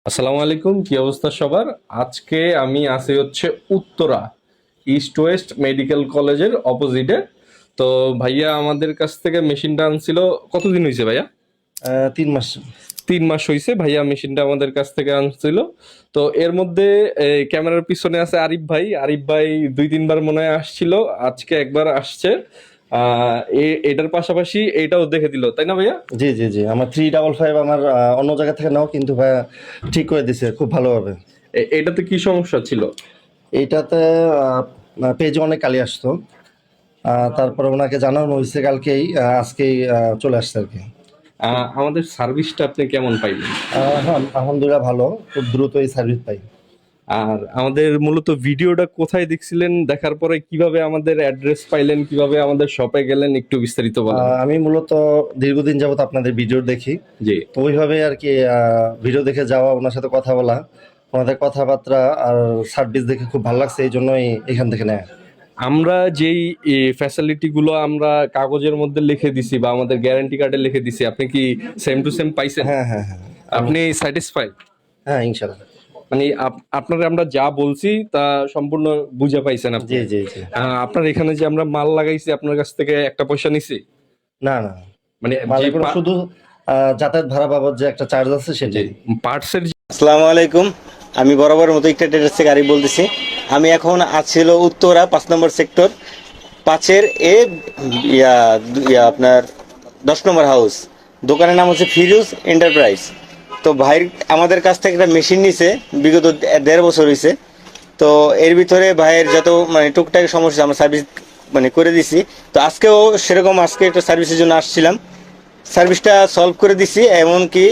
আসসালামু আলাইকুম, কি অবস্থা সবার? আজকে আমি আছি হচ্ছে উত্তরা ইস্ট ওয়েস্ট মেডিকেল কলেজের অপোজিটে। তো ভাইয়া আমাদের কাছ থেকে মেশিনটা আনছিল। কতদিন হয়েছে ভাইয়া? 3 মাস। 3 মাস হয়েছে ভাইয়া মেশিনটা আমাদের কাছ থেকে আনছিল। তো এর মধ্যে ক্যামেরার পিছনে আছে আরিফ ভাই 2-3 বার মনে হয় আসছিল, আজকে একবার আসছে। এটার পাশাপাশি এটাও দেখে দিল, তাই না ভাইয়া? জি জি জি, আমার 355 আমার অন্য জায়গা থেকে নাও, কিন্তু ভাইয়া ঠিক করে দিছে খুব ভালোভাবে। এটাতে কি সমস্যা ছিল? এইটাতে পেজে অনেক কালি আসতো। তারপরে ওনাকে জানানো হয়েছে কালকেই, আজকেই চলে আসছে আর কি। আমাদের সার্ভিসটা আপনি কেমন পাইলেন? হ্যাঁ, আলহামদুলিল্লাহ ভালো, খুব দ্রুতই সার্ভিস পাই। আর আমাদের মূলত ভিডিওটা কোথায় দেখছিলেন, দেখার পরে কিভাবে আমাদের অ্যাড্রেস পাইলেন, কিভাবে আমাদের শপে গেলেন, একটু বিস্তারিত বলেন। আমি মূলত দীর্ঘদিন যাবত আপনাদের ভিডিও দেখি, জি। তো ওইভাবে আর কি ভিডিও দেখে যাওয়া, ওনার সাথে কথা বলা, ওনাদের কথাবার্তা আর সার্ভিস দেখে খুব ভালো লাগছে, এই জন্যই এখান থেকে নেয়। আমরা যেই ফ্যাসিলিটি গুলো আমরা কাগজের মধ্যে লিখে দিছি বা আমাদের গ্যারান্টি কার্ডে লিখে দিছি, আপনি কি সেম টু সেম পাইছেন? হ্যাঁ হ্যাঁ হ্যাঁ। আপনি স্যাটিসফাই? হ্যাঁ, ইনশাল্লাহ। মানে আপনারা আমরা যা বলছি তা সম্পূর্ণ বুঝে পাইছেন আপনি? জি জি জি। আপনার এখানে যে আমরা মাল লাগাইছি আপনার কাছ থেকে একটা পয়সা নিছি? না না, মানে যে মালিক শুধু যাতায়াত ভাড়া বাবদ যে একটা চার্জ আছে যে সেটাই। পার্টসের। আসসালামু আলাইকুম। আমি বরাবরের মতো একটা ট্রেডার্স থেকে আরিফ বলতেছি। আমি এখন আছিল উত্তরা 5 নম্বর সেক্টর 5-এর আপনার 10 নম্বর হাউস। দোকানের নাম হচ্ছে ফিরোজ এন্টারপ্রাইজ। তো ভাই আমাদের কাছ থেকে একটা মেশিন নিছে, বিগত 1.5 বছর হয়েছে। তো এর ভিতরে ভাইয়ের যত মানে টুকটাক সমস্যা আমরা সার্ভিস মানে করে দিছি। তো আজকেও সেরকম আজকে একটা সার্ভিসের জন্য আসছিলাম, সার্ভিসটা সলভ করে দিছি। এমনকি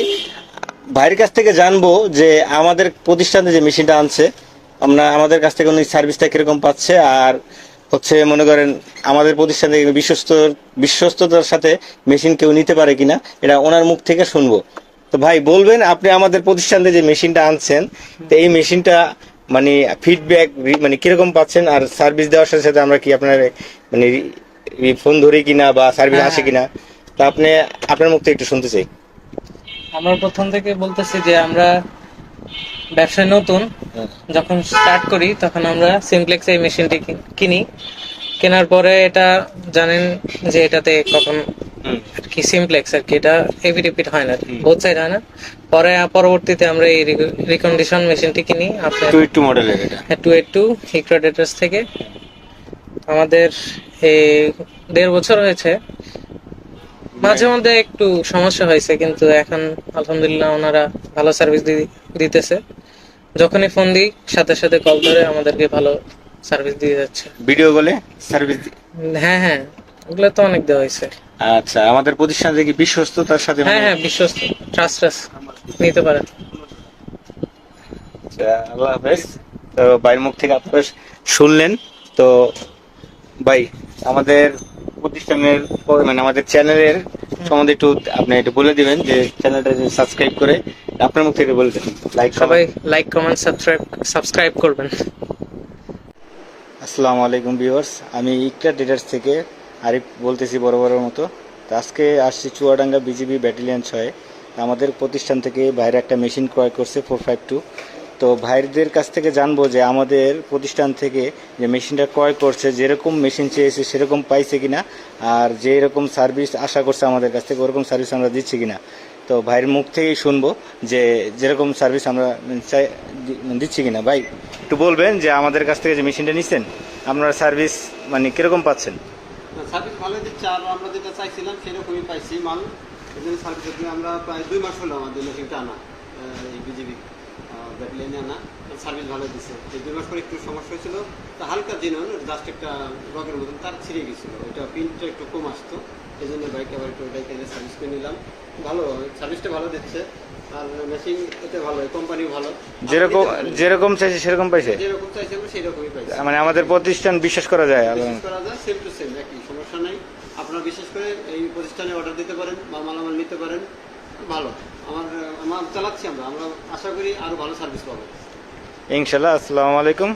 ভাইয়ের কাছ থেকে জানবো যে আমাদের প্রতিষ্ঠানে যে মেশিনটা আনছে আমরা আমাদের কাছ থেকে উনি সার্ভিসটা কিরকম পাচ্ছে, আর হচ্ছে মনে করেন আমাদের প্রতিষ্ঠান থেকে বিশ্বস্ততার সাথে মেশিন কেউ নিতে পারে কিনা, এটা ওনার মুখ থেকে শুনবো। তো ভাই বলবেন আপনি আমাদের প্রতিষ্ঠান থেকে যে মেশিনটা আনছেন, তো এই মেশিনটা মানে ফিডব্যাক মানে কিরকম পাচ্ছেন, আর সার্ভিস দেওয়ার সাথে সাথে আমরা কি আপনার মানে ফোন ধরি কিনা বা সার্ভিস আসে কিনা, তা আপনি আপনার মুখ থেকে একটু শুনতে চাই। আমরা প্রথম থেকে বলতেছি যে আমরা ব্যবসায় নতুন, যখন স্টার্ট করি তখন আমরা সিমপ্লেক্স এই মেশিনটি কিনি। কেনার পরে এটা জানেন যে এটাতে কখন আর কি সিমপ্লেক্স আর কি এটা হেভি রিপিট হয় না, বোথ সাইড হয় না। পরবর্তীতে আমরা এই রিকন্ডিশন মেশিনটি কিনি আপনার 282 মডেলের এটা। 282 হিক্রো ডেটাস থেকে। আমাদের এই 1.5 বছর হয়েছে। মাঝে মধ্যে একটু সমস্যা হয়েছে, কিন্তু এখন আলহামদুলিল্লাহ ওনারা ভালো সার্ভিস দিতেছে। যখনই ফোন দিই সাথে সাথে কল ধরে আমাদেরকে ভালো সার্ভিস দিয়ে যাচ্ছে। ভিডিও কলে সার্ভিস। হ্যাঁ হ্যাঁ, ওগুলো তো অনেক দেওয়া হয়েছে। আচ্ছা, আমাদের প্রতিষ্ঠান থেকে বিশ্বস্ততার সাথে হ্যাঁ হ্যাঁ, বিশ্বস্ত, ট্রাস্ট নিতে পারেন। আচ্ছা, আল্লাহ হাফেজ। তো ভাইয়ের মুখ থেকে আপনারা শুনলেন। তো ভাই আমাদের প্রতিষ্ঠানের মানে আমাদের চ্যানেলের সম্বন্ধে একটু আপনি একটু বলে দিবেন, যে চ্যানেলটা সাবস্ক্রাইব করে আপনার মুখ থেকে বলে দেন। সবাই লাইক কমেন্ট সাবস্ক্রাইব করবেন। আসসালামু আলাইকুম ভিউয়ার্স, আমি ইকরা ট্রেডার্স থেকে আরিফ বলতেছি বরাবরের মতো। তো আজকে আসছি চুয়াডাঙ্গা বিজিবি ব্যাটালিয়ন 6। আমাদের প্রতিষ্ঠান থেকে ভাইরা একটা মেশিন ক্রয় করছে 452। তো ভাইদের কাছ থেকে জানবো যে আমাদের প্রতিষ্ঠান থেকে যে মেশিনটা ক্রয় করছে যেরকম মেশিন চেয়েছে সেরকম পাইছে কিনা, আর যে এরকম সার্ভিস আশা করছে আমাদের কাছ থেকে ওরকম সার্ভিস আমরা দিচ্ছি কিনা। তো ভাইয়ের মুখ থেকেই শুনবো যে যেরকম সার্ভিস আমরা দিচ্ছি কিনা। ভাই একটু বলবেন যে আমাদের কাছ থেকে যে মেশিনটা নিচ্ছেন আপনারা সার্ভিস মানে কিরকম পাচ্ছেন? সার্ভিস ভালো দিচ্ছে, আর আমরা যেটা চাইছিলাম সেরকমই পাইছি মাল। এই জন্য সার্ভিসের জন্য আমরা প্রায় 2 মাস হলো আমাদের মেশিনটা আনা, এই বিজিবি ব্যাটালিয়নে আনা। সার্ভিস ভালো দিচ্ছে। এই 2 মাস পরে একটু সমস্যা হয়েছিল, তো হালকা জিনিস জাস্ট একটা রগের মতন তার ছিঁড়ে গেছিলো, ওইটা পিনটা একটু কম আসতো। এই জন্য বাইকে আবার একটু ওইটাকে সার্ভিস করে নিলাম। ভালো সার্ভিসটা ভালো দিচ্ছে, আর মেশিন এটা ভালো, কোম্পানি ভালো, যেরকম যেরকম চাইছে সেরকম পাইছে, যেরকম চাইছি আমরা সেরকমই পাইছি। মানে আমাদের প্রতিষ্ঠান বিশ্বাস করা যায়। বিশ্বাস করা যায়, সেম টু সেম একই, সমস্যা নাই। আপনারা বিশেষ করে এই প্রতিষ্ঠানে অর্ডার দিতে পারেন বা মালামাল নিতে পারেন, ভালো। আমার চালাচ্ছি আমরা আশা করি আরো ভালো সার্ভিস পাবো ইনশাল্লাহ। আসসালামু আলাইকুম।